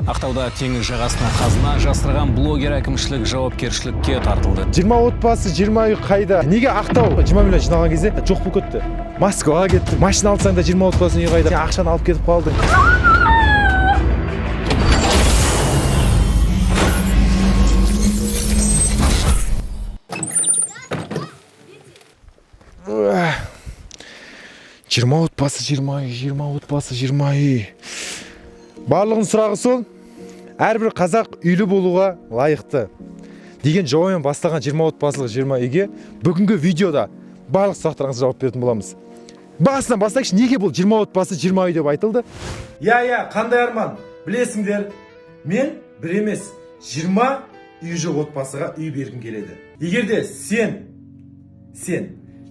Ақтауда теңіз жағасына қазына жасырған блогер әкімшілік жауапкершілікке тартылды. 20 отбасы, 20 үй қайда? Неге Ақтау 20 миллион жиналған кезде жоқ болып кетті? Москваға кетті. Машина алсаң да 20 отбасы үй қайда? Сен ақшаны алып кетіп қалдың. Жиырма отбасы, 20 отбасы, 20 үй. Барлығын сұрағы сол, әрбір қазақ үйлі болуға лайықты деген жауабымен бастаған 20 отбасылық 20 үйге бүгінгі видеода барлық сұрақтарыңызға жауап беретін боламыз. Басынан бастайықшы, неге бұл 20 отбасы 20 үй деп айтылды? Қандай арман? Білесіңдер, мен бір емес 20 үй жоқ отбасыға үй бергім келеді. Егерде сен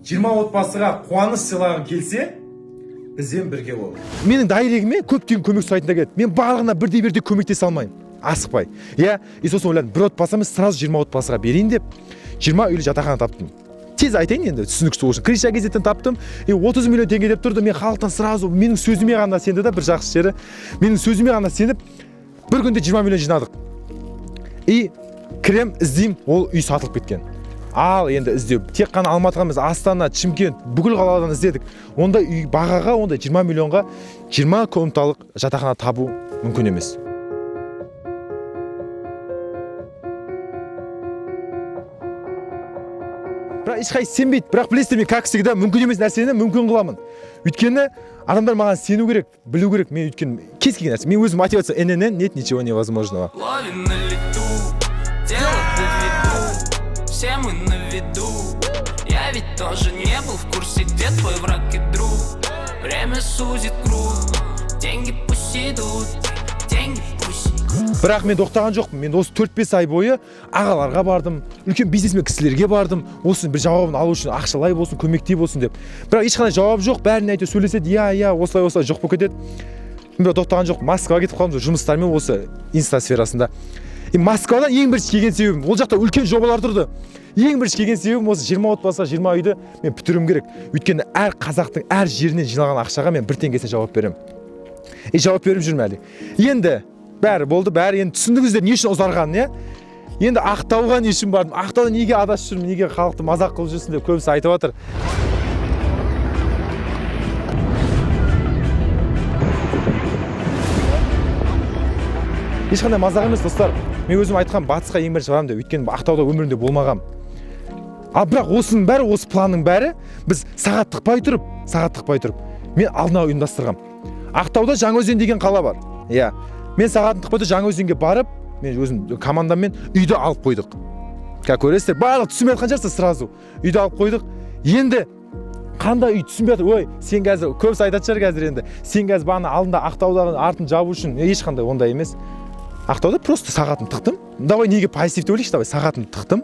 20 отбасыға қуаныш сыйлағың келсе, бізбен бірге бол. Менің дайрегіме көптеген көмек сұрайтындар келеді. Мен барлығына бірдей көмектесе алмаймын. Асықпай. И сосын ойладым, бір отбасы емес, сразу 20 отбасыға берейін деп 20 үйлі жатақхана таптым. Тез айтайын енді, түсініксіз болсын. Крыша газеттен таптым. 30 миллион теңге деп тұрды. Мен халықтан сразу менің сөзіме ғана сенді да, бір жақсы жері. Менің сөзіме ғана сеніп, бір күнде 20 миллион жинадық. Кірем, іздеймін, ол үй сатылып кеткен. Ал енді іздеу. Тек қана Алматыға емес, Астана, Шымкент, бүкіл қаладан іздедік. Онда үй бағаға, онда 20 миллионға 20 комнаталық жатақхана табу мүмкін емес. Бірақ ешқайсы сенбейді. Бірақ білесіздер, мен как всегда мүмкін емес нәрсені мүмкін қыламын. Өйткені адамдар маған сену керек, білу керек. Мен өйткені кез келген нәрсе. Мен өзім мотивация ННН, нет ничего невозможного. Все мы на виду. Я ведь тоже не был в курсе, где твой враг и друг. Время сузит круг. Деньги пусть идут. Деньги пусть идут. Бірақ мен тоқтаған жоқпын. Мен осы 4-5 ай бойы ағаларға бардым, үлкен бизнесмен кісілерге бардым. Осының бір жауабын алу үшін ақшалай болсын, көмектей болсын деп. Бірақ ешқандай жауап жоқ. Бәріне айтып сөйлеседі. Осылай жоқ болып кетеді. Мен тоқтаған жоқпын. Москваға кетіп қалдым жұмыстармен осы инста сферасында. Москвадан ең бірінші келген себебім, ол жақта үлкен жобалар тұрды. Ең бірінші келген себебім осы 20 отбасы, 20 үйді мен бітіруім керек. Өйткені әр қазақтың әр жерінен жиналған ақшаға мен бір теңгесіне жауап беремін. Жауап беріп жүрмін әлі. Енді бәрі болды, бәрі енді түсіндіңіздер не үшін ұзарғанын, Енді Ақтауға не үшін бардым? Ақтауда неге адасып жүрмін, неге халықты мазақ қылып жүрсің деп көбісі айтып жатыр. Ешқандай мазақ емес, достар. Мен өзім айтқан батысқа ең бірінші барамын деп, өйткені Ақтауда өмірімде болмағам. Ал бірақ осының бәрі, осы планның бәрі біз сағат тықпай тұрып, мен алдына ұйымдастырғам. Ақтауда Жаңаөзен деген қала бар. Мен сағатын тықпай Жаңаөзенге барып, мен өзім командаммен үйді алып қойдық. Көресіздер, барлық түсінбей жатқан жарсыз сразу. Үйді алып қойдық. Енді қандай үй түсінбей жатыр? Сен қазір көбісі айтатын шығар қазір енді. Сен қазір бағана алдында Ақтаудағы артын жабу үшін ешқандай ондай емес. Ақтауда просто сағатын тықтым. Давай неге позитивті ойлайықшы, давай сағатын тықтым.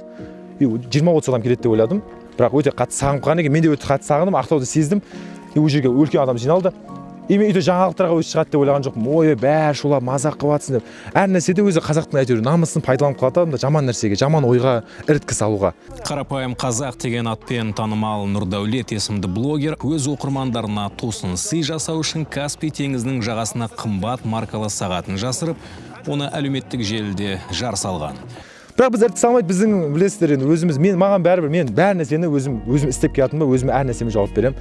20-30 адам келеді деп ойладым. Бірақ өте қатты сағынып қалған екен. Мен де өте қатты сағындым. Ақтауды сездім. Ол жерге үлкен адам жиналды. Мен үйде жаңалықтарға өзі шығады деп ойлаған жоқпын. Бәрі шулап мазақ қылып жатсың деп. Әр нәрседе өзі қазақтың әйтеуір намысын пайдаланып қалады да жаман нәрсеге, жаман ойға іріткі салуға. Қарапайым қазақ деген атпен танымал Нұрдәулет есімді блогер өз оқырмандарына тосын сый жасау үшін Каспий теңізінің жағасына қымбат маркалы сағатын жасырып, оны әлеуметтік желіде жар салған. Бірақ біз іріткі салмайды, біздің білесіздер енді өзіміз, маған бәрібір, мен бәр нәрсені өзім істеп келатым ба, өзім әр нәрсеме жауап беремін.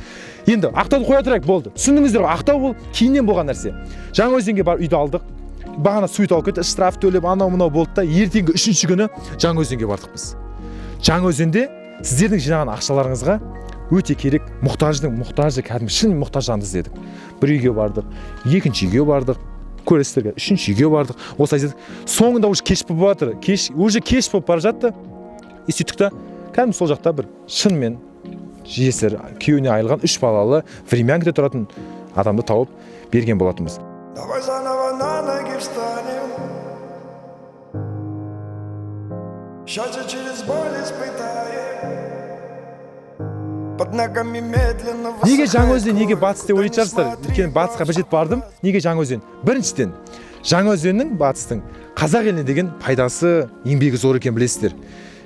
Енді Ақтауды қоя тұрайық, болды. Түсіндіңіздер ғой, Ақтау бұл кейіннен болған нәрсе. Жаңаөзенге барып үйді алдық. Бағана суйт алып кетті, штраф төлеп, анау-мынау болды да, ертеңгі 3-ші күні Жаңаөзенге бардық біз. Жаңаөзенде сіздердің жинаған ақшаларыңызға өте керек, мұқтажы кәдімгі шын мұқтаж жанды іздедік. Бір үйге бардық, екінші үйге бардық. Көресіздерге, 3-ші үйге бардық. Осылай дедік. Соңында уже кеш болып жатыр. Кеш болып бара жатты. Сөйттік та, кәдімгі сол жақта бір шынымен жесір, күйеуіне айырылған 3 балалы Времянкада тұратын адамды тауып берген болатынбыз. Давай заново на ноги встанем. Счастье через боль испытаем. Под ногами медленно. Неге Жаңаөзен, неге батыс деп ойлайтын шығарсыздар? Өйткені батысқа бір рет бардым. Неге Жаңаөзен? Біріншіден, Жаңаөзеннің батыстың қазақ еліне деген пайдасы, еңбегі зор екен білесіздер.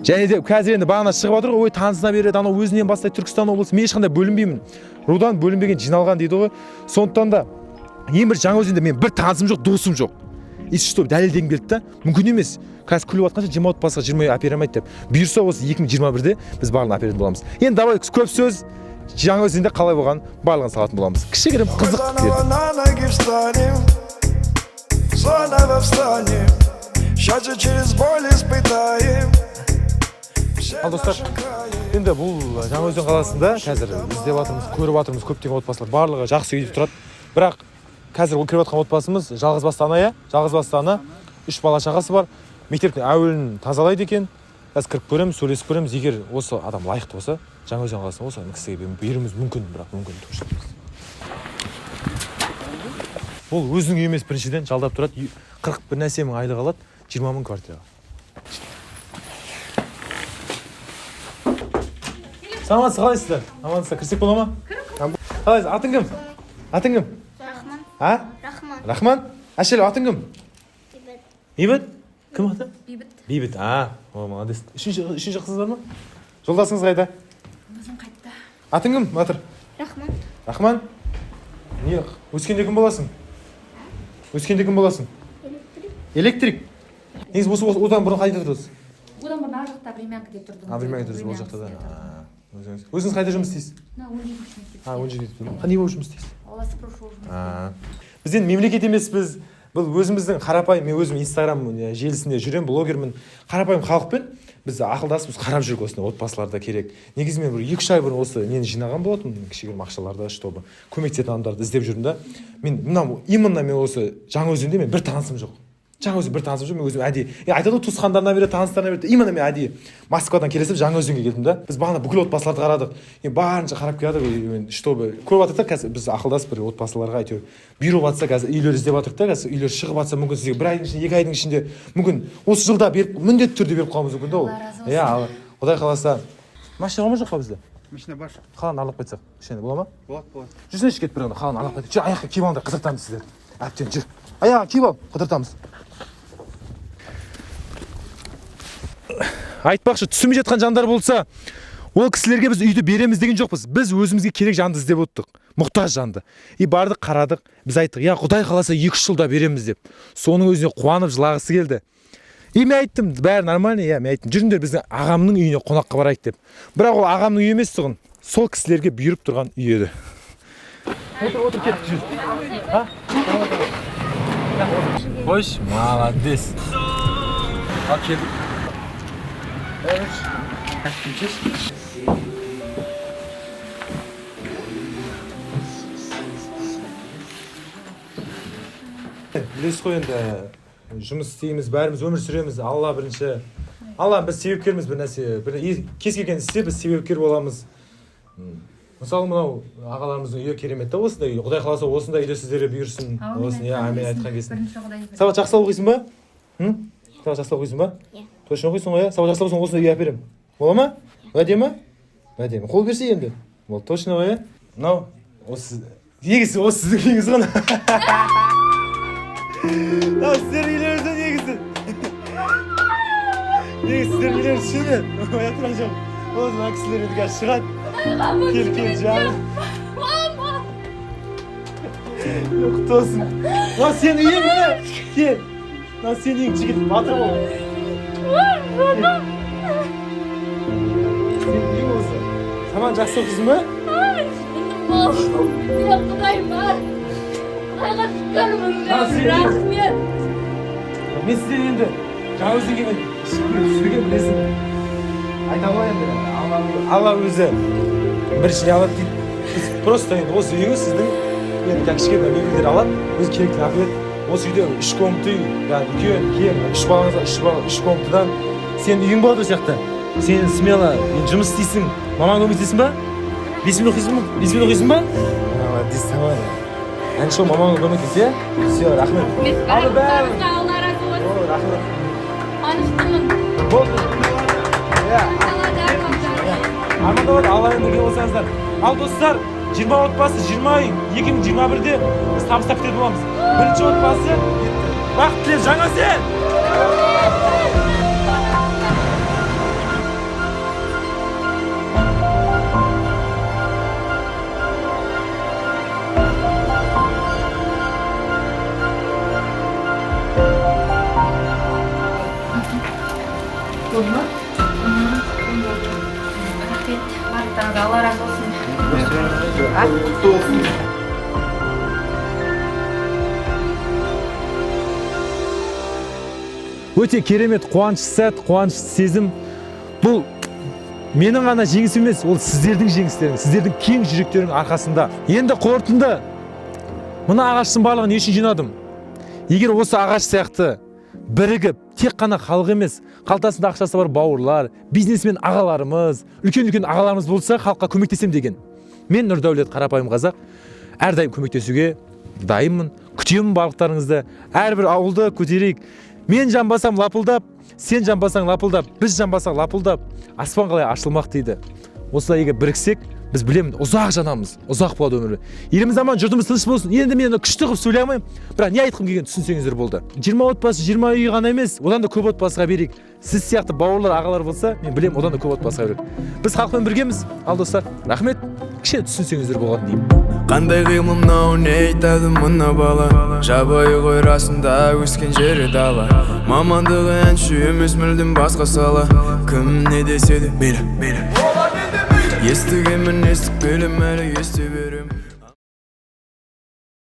Және де қазір енді бағана шығып жатыр ғой, танысына береді, анау өзінен бастайды Түркістан облысы. Мен ешқандай бөлінбеймін. Рудан бөлінбеген жиналған дейді ғой. Сондықтан да ең бір Жаңаөзенде мен бір танысым жоқ, досым жоқ. если что дәлелдегім келді да, мүмкін емес. Қазір күліп жатқанша 20 отбасыға 20 әпере алмайды деп. Бұйырса осы 2021-де біз барлығын әперетін боламыз. Енді давай көп сөз, Жаңаөзенде қалай болған барлығын салатын боламыз. Кішігірім қызық. Заново на ноги встанем, заново встанем, счастье через боль испытаем. Ал достар, енді бұл Жаңаөзен қаласында қазір іздеп жатырмыз, көріп жатырмыз көптеген отбасылар, барлығы жақсы үйде тұрады. Бірақ қазір ол кіріп жатқан отбасымыз жалғызбасты ана, жалғызбасты ана, 3 бала шағасы бар. Мектептің әуелін тазалайды екен. Қазір кіріп көреміз, сөйлесіп көреміз. Егер осы адам лайықты болса, Жаңаөзен қаласында болса, кісіге беруіміз мүмкін, бірақ мүмкін тұрмыз. Ол өзінің үйі емес, біріншіден жалдап тұрады. 41 нәрсе мың айлық алады, 20 мың квартираға. Саламатсыз, қалайсыздар? Амансыздар, кірсек бола ма? Қалайсыз? Атың кім? Атың кім? Рахман. А? Рахман. Рахман? Әшел, атың кім? Бейбіт. Бейбіт? Кім аты? Бейбіт. Бейбіт. О, молодец. Үшінші қызыңыз бар ма? Жолдасыңыз қайда? Өзім қайтты. Атың кім? Батыр. Рахман. Рахман? Не? Өскенде кім боласың? Өскенде кім боласың? Электрик. Негізі осы одан бұрын қайда тұрдыңыз? Одан бұрын ар жақта времянкада тұрдым. Времянкада тұрдыңыз, ол жақта да. Өзіңіз қайда жұмыс істейсіз? На 17 мектепте. 17-де тұрдым. Не болып жұмыс істейсіз? Оласы прошлый жұмыс. Біз енді мемлекет емеспіз. Бұл өзіміздің қарапайым, мен өзім Инстаграм желісінде жүрем, блогермін. Қарапайым халықпен біз ақылдасып қарап жүрік осындай отбасыларда керек. Негізі мен бір 2-3 ай бұрын осы нені жинаған болатынмын, кішігірім ақшаларды, чтобы көмектесетін адамдарды іздеп жүрдім да. Именно мен осы Жаңаөзенде мен бір танысым жоқ. Жаңаөзен бір танысым жоқ, мен өзім әдейі. Айтады ғой, туысқандарына береді, таныстарына береді. Именно мен әдейі Москвадан келесіп Жаңаөзенге келдім да. Біз бағана бүкіл отбасыларды қарадық. Барынша қарап келдік, чтобы көріп жатырдық қазір біз ақылдасып бір отбасыларға әйтеуір бұйырып жатса қазір үйлер іздеп жатырмық та, қазір үйлер шығып жатса мүмкін сізге 1 айдың ішінде, 2 айдың ішінде мүмкін осы жылда беріп міндетті түрде беріп қалуымыз мүмкін да ол. Иә, Құдай қаласа. Машина бар ма жоқ па бізде? Машина бар. Қаланы аралап қайтсақ, кішкене бола ма? Болады. Жүрсеңші кетіп бір анда қаланы аралап қайтайық. Жүр, аяққа киіп алыңдар, қыдыртамыз сіздерді. Әбден жүр. Аяққа киіп ал, қыдыртамыз. Айтпақшы, түсінбей жатқан жандар болса, ол кісілерге біз үйді береміз деген жоқпыз. Біз өзімізге керек жанды іздеп оттық. Мұқтаж жанды. Бардық, қарадық. Біз айттық, я Құдай қаласа 2-3 жылда береміз деп. Соның өзіне қуанып жылағысы келді. Мен айттым, бәрі нормально, мен айттым, жүріңдер біздің ағамның үйіне қонаққа барайық деп. Бірақ ол ағамның үйі емес тұғын. Сол кісілерге бұйырып тұрған үй еді. Отыр, кеттік жүр. Қойш, молодец. Ал келдік. Білесіз ғой енді жұмыс істейміз, бәріміз өмір сүреміз. Алла бірінші. Алла біз себепкерміз бір нәрсе. Кез келген істе біз себепкер боламыз. Мысалы мынау ағаларымыздың үйі керемет та осындай. Құдай қаласа осындай үйде сіздерге бұйырсын. Әмин айтқан келсін. Сабақ жақсы оқисың ба? Сабақ жақсы оқисың ба? Иә. Точно оқисың ғой, сабақ жақсы болсаң осындай үй әперемін. Бола ма? Уәде ма? Уәде. Қол берсе енді. Бол, точно ғой. Мынау осы негізі осы сіздің үйіңіз ғой. Сіздер үйлеріңізде негізі. Негізі сіздер үйлеріңіз шынымен. Оя тұрған жоқ. Ол мына кісілер енді қазір шығады. Кел, жаным. Құтты olsun. Lan senin үйің міне. Кел. Lan senin үйің жігіт батыр бол. Senin үйің осы. Саман жақсы оқисың ба? Мен Құдай бар. Құдайға шүкір мыңдай рахмет. Мен сізден енді Жаңаөзенге мен түсірген білесің. Айта ғой енді. Алла өзі бірінші алады дейді. Біз просто енді осы үйіңіз сіздің енді кішкене мебельдер алады. Өзі керекті ақылет. Осы үйде 3 комнаты үй, үлкен, кең, 3 балаңызға 3 комнатадан сенің үйің болады ол сияқты. Сен смело жұмыс істейсің. Мамаң көмектесесің ба? Бесмін оқисың ба? Молодец, давай. Әнші мамаң көмектесе. Все, рахмет. Алла разы болсын. Рахмет. Қуаныштымын. Болды. Арманда болады, Алламен бірге болсаңыздар. Ал достар, 20 отбасы 20 ай 2021-де біз табыстап кететін боламыз. Бірінші отбасы бақыт тілеп Жаңаөзен! болды ма? Рахмет, барлықтарыңызға Алла разы болсын. Өте керемет қуанышты сәт, қуанышты сезім. Бұл менің ғана жеңісім емес, ол сіздердің жеңістеріңіз, сіздердің кең жүректерінің арқасында. Енді қорытынды. Мына ағаштың барлығын не үшін жинадым? Егер осы ағаш сияқты бірігіп, тек қана халық емес, қалтасында ақшасы бар бауырлар, бизнесмен ағаларымыз, үлкен ағаларымыз болса, халыққа көмектесем деген. Мен Нұрдәулет, қарапайым қазақ, әрдайым көмектесуге дайынмын, күтемін барлықтарыңызды. Әрбір ауылды көтерейік. Мен жамбасам лапылдап, сен жамбасаң лапылдап, біз жамбасақ лапылдап, аспан қалай ашылмақ дейді. Осылай егер біріксек, біз білемін, ұзақ жанамыз, ұзақ болады өмірі. Еліміз аман, жұртымыз тыныш болсын. Енді мен күшті қылып сөйлей алмаймын, бірақ не айтқым келгенін түсінсеңіздер болды. 20 отбасы, 20 үй ғана емес, одан да көп отбасыға берейік. Сіз сияқты бауырлар, ағалар болса, мен білемін, одан да көп отбасыға берейік. Біз халықпен біргеміз. Ал достар, рахмет. Кішкене түсінсеңіздер болған деймін. Қандай қимыл мынау, не айтады мына бала? Жабайы ғой расында өскен жері дала. Мамандығы әнші емес, мүлдем басқа сала. Кім не десе де мейлі. Естігенмін, естіп келем, әлі ести берем.